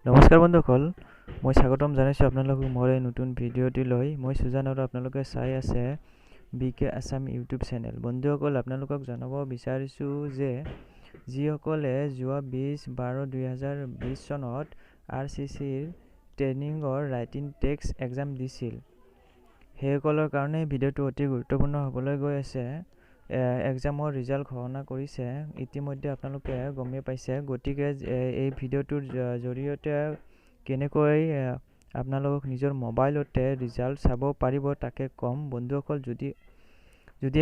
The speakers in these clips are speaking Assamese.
নমস্কাৰ বন্ধুসকল, মই স্বাগতম জনাইছোঁ আপোনালোকক মোৰ এই নতুন ভিডিঅ'টি লৈ। মই সুজান আৰু আপোনালোকে চাই আছে বিকে আছাম ইউটিউব চেনেল। বন্ধুসকল, আপোনালোকক জনাব বিচাৰিছোঁ যে যিসকলে যোৱা 20-12-2020 চনত RCCৰ ট্ৰেইনিঙৰ ৰাইটিং টেক্সট এক্সাম দিছিল, সেইসকলৰ কাৰণে ভিডিঅ'টো অতি গুৰুত্বপূৰ্ণ হ'বলৈ গৈ আছে। এক্সামৰ ৰিজাল্ট ঘোষণা কৰিছে, ইতিমধ্যে আপোনালোকে গমেই পাইছে। গতিকে এই ভিডিঅ'টোৰ জৰিয়তে কেনেকৈ আপোনালোকক নিজৰ মোবাইলতে ৰিজাল্ট চাব পাৰিব তাকে ক'ম। বন্ধুসকল, যদি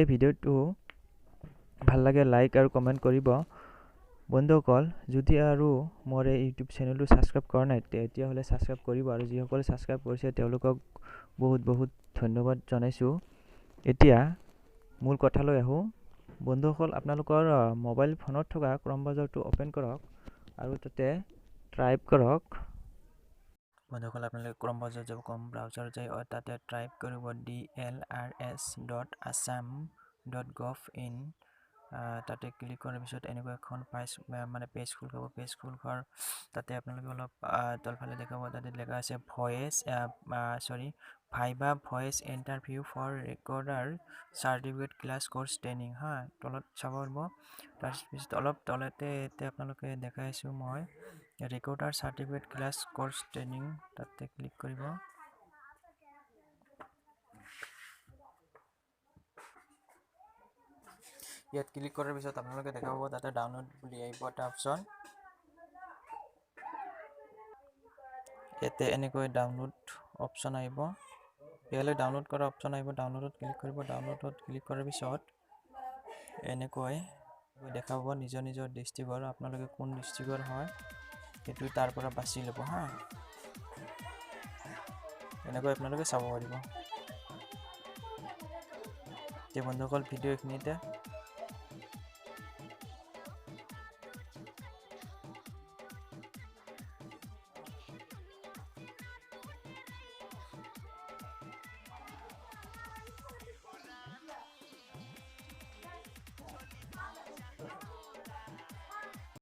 এই ভিডিঅ'টো ভাল লাগে লাইক আৰু কমেণ্ট কৰিব। বন্ধুসকল, যদি আৰু মোৰ এই ইউটিউব চেনেলটো ছাবস্ক্ৰাইব কৰা নাই তেতিয়াহ'লে ছাবস্ক্ৰাইব কৰিব, আৰু যিসকলে ছাবস্ক্ৰাইব কৰিছে তেওঁলোকক বহুত ধন্যবাদ জনাইছোঁ। এতিয়া মূল কথালৈ আহোঁ। বন্ধুসকল, আপোনালোকৰ মোবাইল ফোনত থকা ক্ৰম ব্ৰাউজাৰটো অ'পেন কৰক আৰু তাতে টাইপ কৰক। বন্ধুসকল, আপোনালোকে ক্ৰম ব্ৰাউজাৰ যাব, ক্ৰম ব্ৰাউজাৰ যাই তাতে টাইপ কৰিব dlrs.assam.gov.in। তাতে ক্লিক কৰাৰ পিছত এনেকুৱা এখন পেজ খোল খাব। পেজ খোল খোৱাৰ তাতে আপোনালোকে অলপ তলফালে দেখাব, তাতে লেখা আছে viva voce interview for recorder certificate class course training. তলত চাব পাৰিব। তাৰপিছত অলপ তলতে আপোনালোকে দেখাইছোঁ মই recorder certificate class course training, তাতে ক্লিক কৰিব। ইয়াত ক্লিক কৰাৰ পিছত আপোনালোকে দেখা পাব তাতে ডাউনলোড বুলি আহিব এটা অপশ্যন। ইয়াতে এনেকৈ ডাউনলোড অপশ্যন আহিব, ইয়ালৈ ডাউনলোড কৰা অপশ্যন আহিব। ডাউনলোডত ক্লিক কৰিব। ডাউনলোডত ক্লিক কৰাৰ পিছত এনেকৈ দেখা পাব নিজৰ ডিষ্ট্ৰিক্টৰ, আপোনালোকে কোন ডিষ্ট্ৰিক্টৰ হয় সেইটো তাৰ পৰা বাছি ল'ব। এনেকৈ আপোনালোকে চাব পাৰিব। এতিয়া বন্ধুসকল, ভিডিঅ' এইখিনিতে